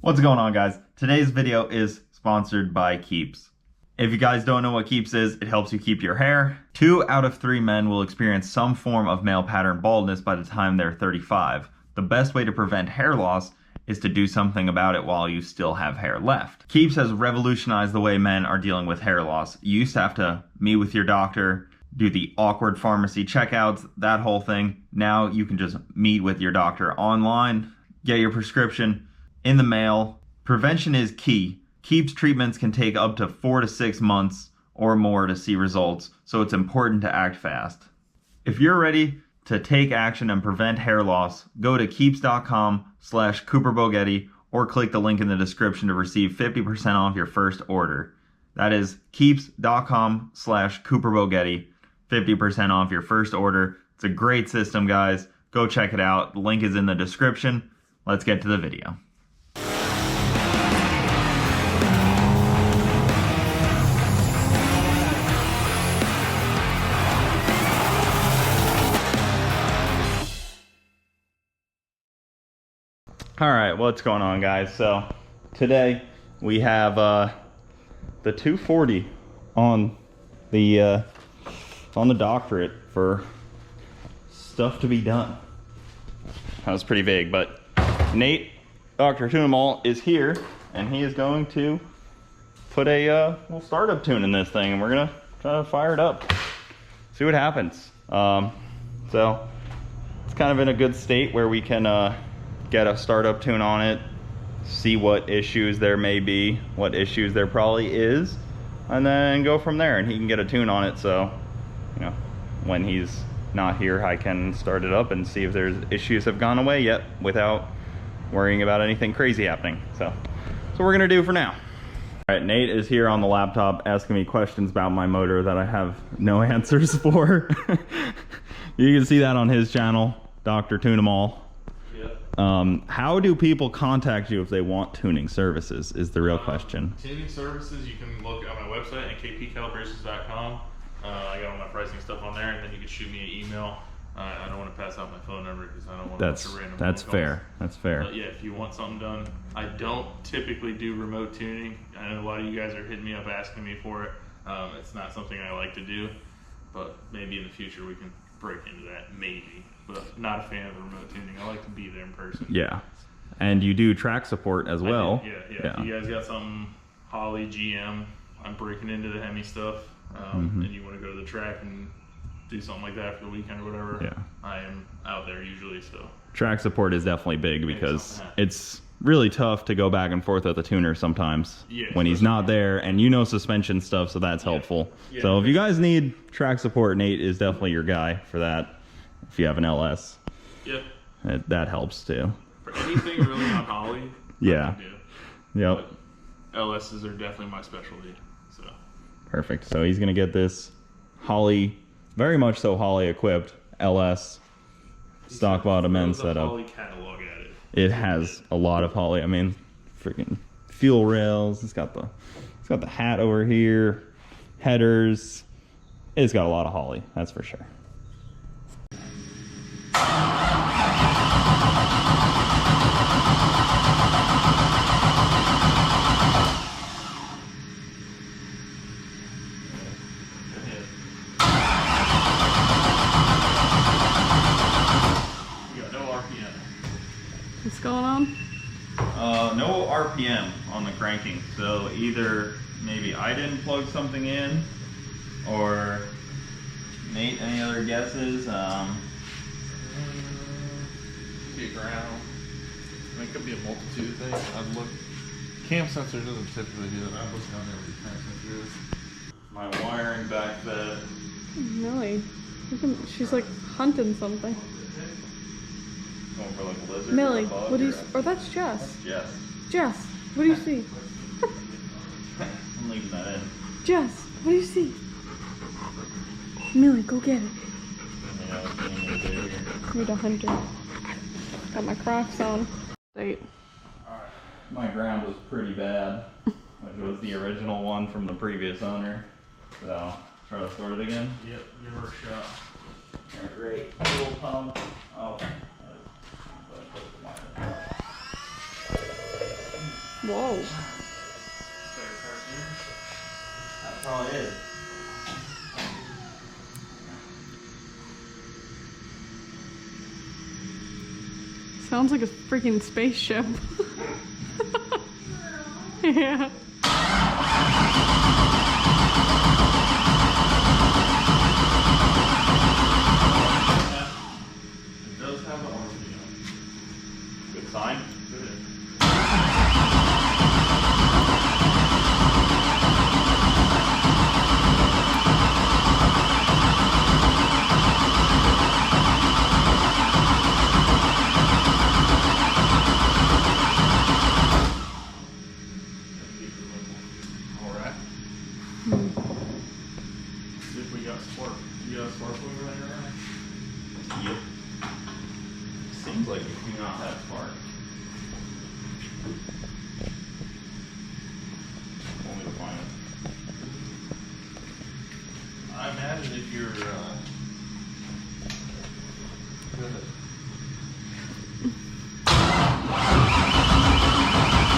What's going on, guys? Today's video is sponsored by Keeps. If you guys don't know what Keeps is, it helps you keep your hair. 2 out of 3 men will experience some form of male pattern baldness by the time they're 35. The best way to prevent hair loss is to do something about it while you still have hair left. Keeps has revolutionized the way men are dealing with hair loss. You used to have to meet with your doctor, do the awkward pharmacy checkouts, that whole thing. Now you can just meet with your doctor online, get your prescription in the mail. Prevention is key. Keeps treatments can take up to 4 to 6 months or more to see results, so it's important to act fast. If you're ready to take action and prevent hair loss, go to keeps.com/CooperBogetti or click the link in the description to receive 50% off your first order. That is keeps.com/CooperBogetti, 50% off your first order. It's a great system, guys. Go check it out. The link is in the description. Let's get to the video. All right, what's going on, guys? So today we have the 240 on the doctorate for stuff to be done. That was pretty vague, but Nate, Dr. Tunemal, is here, and he is going to put a little startup tune in this thing, and we're gonna try to fire it up, see what happens. So it's kind of in a good state where we can get a startup tune on it, see what issues there may be, what issues there probably is, and then go from there. And he can get a tune on it, so you know, when he's not here, I can start it up and see if there's issues have gone away yet without worrying about anything crazy happening. So that's what we're gonna do for now. All right, Nate is here on the laptop asking me questions about my motor that I have no answers for. You can see that on his channel, Dr. Tunemal. How do people contact you if they want tuning services is the real question. Tuning services, you can look at my website, nkpcalibrations.com. I got all my pricing stuff on there, and then you can shoot me an email. I don't want to pass out my phone number because I don't want to random That's fair. That's fair. But yeah, if you want something done, I don't typically do remote tuning. I know a lot of you guys are hitting me up asking me for it. It's not something I like to do, but maybe in the future we can break into that, maybe. But not a fan of the remote tuning. I like to be there in person. Yeah. And you do track support as well. Yeah. If you guys got something Holley, GM, I'm breaking into the Hemi stuff, and you want to go to the track and do something like that for the weekend or whatever, I am out there usually. So track support is definitely big because it's really tough to go back and forth with the tuner sometimes when he's not there, and you know suspension stuff, so that's helpful. So if you guys need track support, Nate is definitely your guy for that. If you have an LS, that helps too. For anything really on Holley, Yep. LSs are definitely my specialty. So perfect. So he's gonna get this Holley, very much so Holley equipped LS stock bottom end setup. Holley catalog at it. It has a lot of Holley. I mean, freaking fuel rails. It's got the hat over here, headers. It's got a lot of Holley. That's for sure. What's going on? No RPM on the cranking, so either maybe I didn't plug something in, or Nate, any other guesses? Could be a ground. I mean, it could be a multitude of things. I've looked. Cam sensor doesn't typically do that. I've looked down there where the cam sensor is. My wiring back bed. Millie, she's like hunting something. Going for like a lizard. Millie, or a bug, what do you? or Or that's Jess. That's Jess. Jess, what do you see? I'm leaving that in. Jess, what do you see? Millie, go get it. You're a hunter. Got my Crocs on. Alright. My ground was pretty bad, which was the original one from the previous owner. So, try to start it again. Yep, give her a shot. Great. Fuel pump. Oh. Whoa. That probably is. Sounds like a freaking spaceship. Yeah. It does have the RPM. Good sign. Good. Alright. See if we got spark. You got a spark plug running around? Yep. Seems like you do not have spark. Want me to find it? I imagine if you're, go ahead.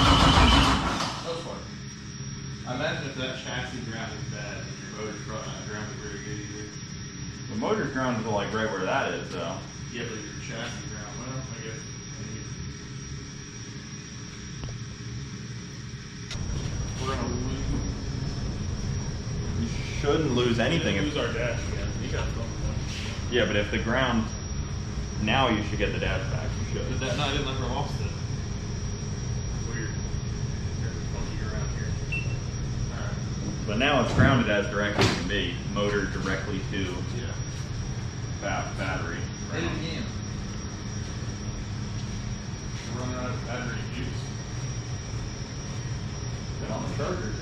That's fine. I imagine if that chassis ground is bad, then your motor's probably not grounded very good either. The motor's grounded to like right where that is, though. Yeah, but your chassis ground, well, I guess maybe. We're gonna lose. You shouldn't lose anything. Lose our dash again. You got something. Yeah, but if the ground, now you should get the dash back. You should. But that, no, I didn't let her lost it. Weird. There's a funky around here. Alright. But now it's grounded as directly as can be. Motor directly to Yeah. battery. Hit it again. We're running out of battery juice. And on the charger too.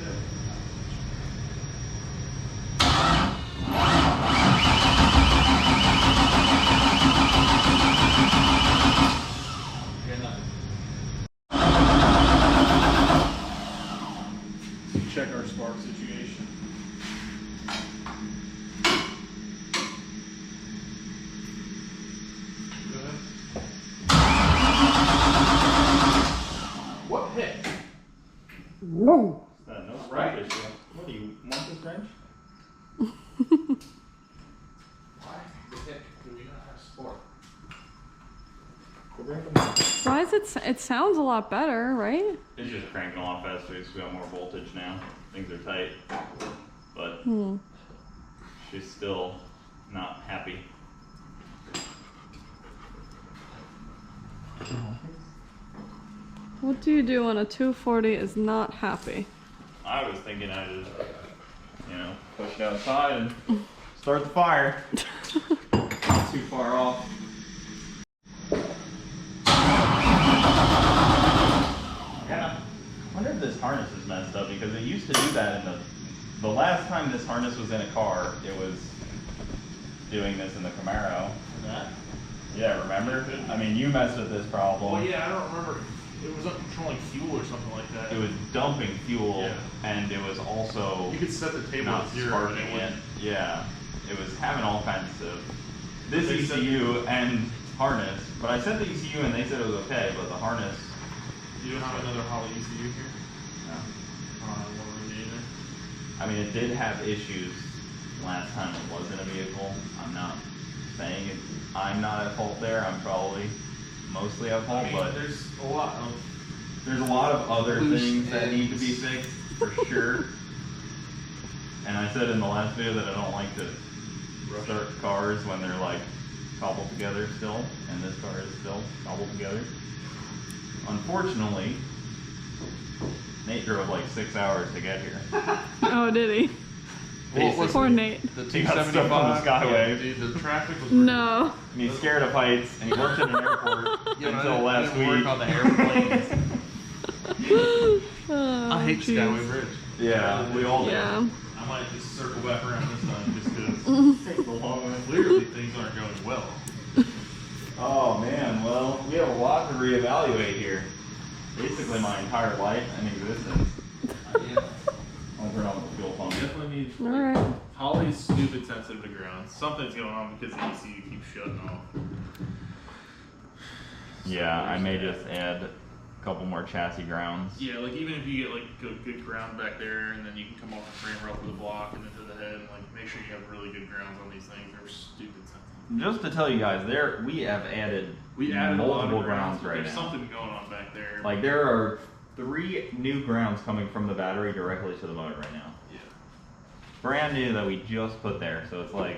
Yeah, nothing. Check our spark situation. Go ahead. What heck? No Right. spark issue. What do you want this wrench? Why the heck do we not have spark? Why is it sounds a lot better, right? It's just cranking a lot faster because we got more voltage now. Things are tight. But she's still not happy. What do you do when a 240 is not happy? I was thinking I just, push it outside and start the fire. Not too far off. Yeah. I wonder if this harness is messed up because it used to do that in the last time this harness was in a car, it was doing this in the Camaro. That? Yeah, remember? I mean, you messed with this problem. Well, yeah, I don't remember. It was controlling fuel or something like that. It was dumping fuel, Yeah. and it was also You could set the table not at 0 and sparking it it. wouldn't. Yeah, it was having all kinds of this They said- ECU and harness. But I set the ECU and they said it was okay, but the harness. Do you have another Holly ECU here? No. One either. I mean, it did have issues last time it was in a vehicle. I'm not saying I'm not at fault there. I'm probably mostly at fault, I mean, but there's a lot of there's a lot of other loose things that need to be ends. fixed for sure. And I said in the last video that I don't like to start cars when they're like cobbled together still, and this car is still cobbled together. Unfortunately, Nate drove like 6 hours to get here. Oh, did he? Basically. Poor Nate. the He got stuck on the 275. Skyway. Yeah, dude, the traffic was No. And he's scared of heights, and he worked in an airport Yeah, until I last didn't week. work on the airplanes. Oh, I hate jeez. Skyway Bridge. Yeah, we all do. Yeah. I might just circle back around this time just because Takes a long way. clearly things aren't going well. Oh man, well, we have a lot to reevaluate here. Basically my entire life and existence. I'll turn on the fuel pump. Definitely need. All right. Holly's stupid sensitive to ground. Something's going on because the ECU keeps shutting off. Yeah, I may just add couple more chassis grounds. Yeah, like even if you get like good ground back there, and then you can come off the frame rail to the block and into the head, and like make sure you have really good grounds on these things. They're stupid sensitive. Just to tell you guys, we have added a lot multiple of grounds right there's now. something going on back there. Like there are 3 new grounds coming from the battery directly to the motor right now. Yeah. Brand new that we just put there, so it's like.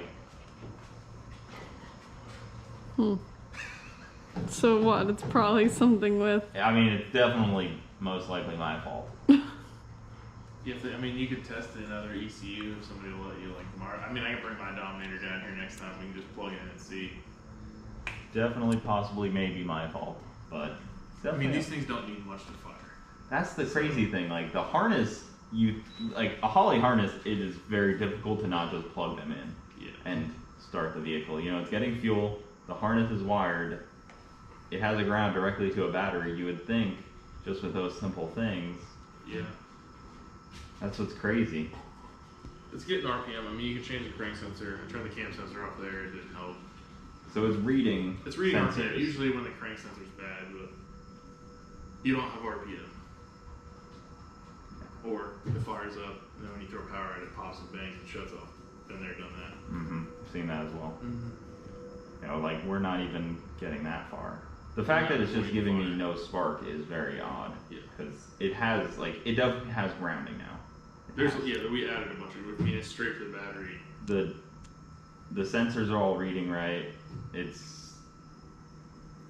So what? It's probably something with. I mean, it's definitely most likely my fault. I mean, you could test it in another ECU if somebody will let you like tomorrow. I mean, I can bring my Dominator down here next time. We can just plug in and see. Definitely, possibly, maybe my fault, but. I mean, these things don't need much to fire. That's the crazy thing. Like the harness, like a Holley harness, it is very difficult to not just plug them in and start the vehicle. You know, it's getting fuel. The harness is wired. It has a ground directly to a battery. You would think, just with those simple things. Yeah. That's what's crazy. It's getting RPM. I mean, you can change the crank sensor. I turned the cam sensor off there. It didn't help. So it's reading. It's reading sensors. RPM. Usually when the crank sensor's bad, but you don't have RPM. Or it fires up, and then when you throw power at it, pops and bangs and shuts off. Been there, done that. Mm-hmm. Seen that as well. Mm-hmm. You know, like we're not even getting that far. The fact that it's just giving me no spark is very odd. Yeah. Because it has, like, it definitely has grounding now. We added a bunch of. I mean, it's straight to the battery. The sensors are all reading right. It's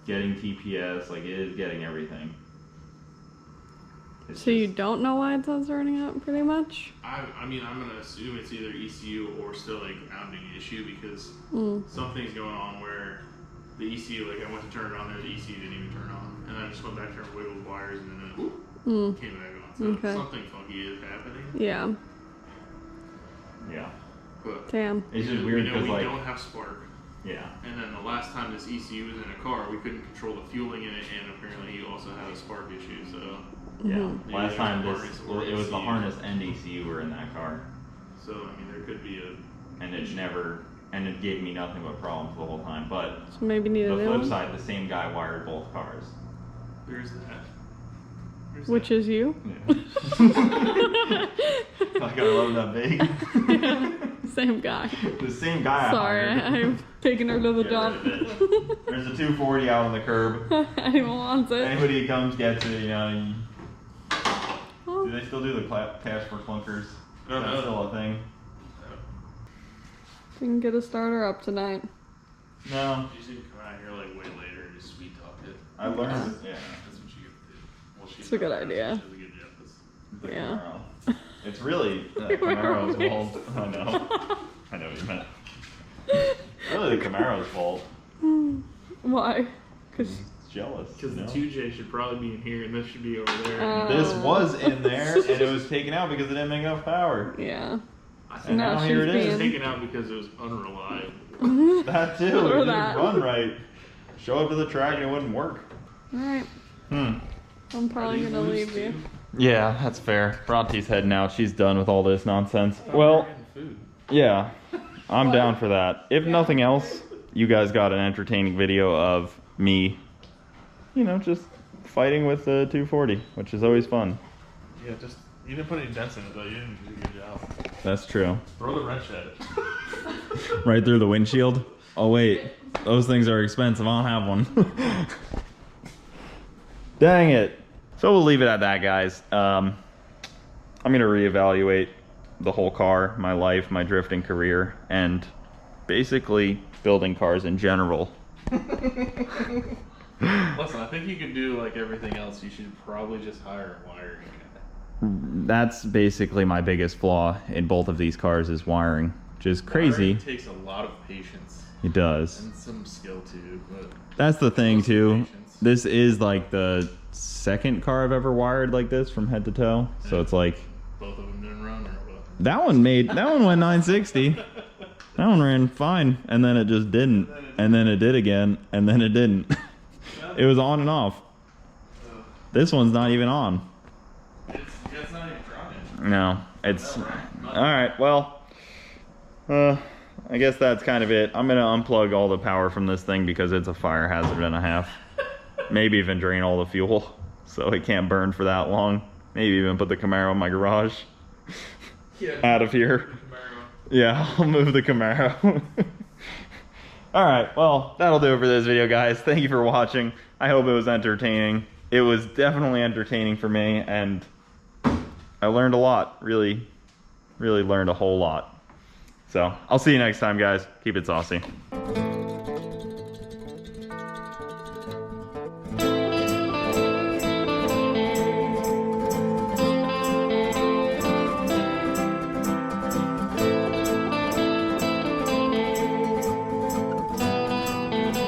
getting TPS, like it is getting everything. So you don't know why it says running up, pretty much? I mean, I'm gonna assume it's either ECU or still a grounding issue because something's going on where the ECU, like I went to turn it on there, the ECU didn't even turn on, and I just went back there and wiggled wires, and then it came back on. So something funky is happening. Yeah. Yeah. But Damn. It's just weird because, we like, don't have spark. yeah. And then the last time this ECU was in a car, we couldn't control the fueling in it, and apparently he also had a spark issue. So Yeah. maybe Last there's time a harness or it was the ECU. harness and ECU were in that car, So I mean, there could be a. and it gave me nothing but problems the whole time. But So maybe need the a new flip one? side, the same guy wired both cars. There's that. There's Which that. is you? Yeah. Like I love that big. Same guy. The same guy. Sorry, I hired. I'm taking her to the Get job. rid of it. There's a 240 out on the curb. Anyone wants it? Anybody who comes gets it, you know. Oh. Do they still do the cash for clunkers? Is that no. still a thing? We can get a starter up tonight. No. You should come out here like way later and just sweet talk it. I learned. Yeah. That's what you get to do. Well, she's It's a good not- idea. She does a good job. The Yeah. Camaro. It's really Camaro's fault. I know. I know what you meant. Really the Camaro's fault. Why? Because He's jealous. Because you the know? 2J should probably be in here and this should be over there. This was in there and it was taken out because it didn't make enough power. yeah. I And think now she's here it it was is. being- taken out because it was unreliable. That too. It Or didn't that. run right. Show up to the track and it wouldn't work. Alright. Hmm. I'm probably these gonna loose leave you. too? Yeah, that's fair. Bronte's heading out. She's done with all this nonsense. Well, Food. yeah, I'm down for that. If nothing else, you guys got an entertaining video of me, you know, just fighting with the 240, which is always fun. Yeah, just you didn't put any dents in it though. You didn't do a good job. That's true. Throw the wrench at it. Right through the windshield? Oh wait, those things are expensive. I don't have one. Dang it. So we'll leave it at that, guys. I'm gonna reevaluate the whole car, my life, my drifting career, and basically building cars in general. Listen, I think you could do like everything else. You should probably just hire a wiring guy. That's basically my biggest flaw in both of these cars is wiring, which is crazy. Wiring takes a lot of patience It does. and some skill too, but That's the thing Mostly too. patience. This is like the second car I've ever wired like this from head to toe. So it's like both of them didn't run or what? that one went 960. That one ran fine, and then it just didn't, and then it did again, and then it didn't. It was on and off. This one's not even on. It's not even trying. No, it's all right. Well, I guess that's kind of it. I'm gonna unplug all the power from this thing because it's a fire hazard and a half. Maybe even drain all the fuel. so it can't burn for that long. Maybe even put the Camaro in my garage. Yeah. Out of here. Yeah, I'll move the Camaro. Alright, well, that'll do it for this video, guys. Thank you for watching. I hope it was entertaining. It was definitely entertaining for me, and I learned a lot. Really learned a whole lot. So, I'll see you next time, guys. Keep it saucy.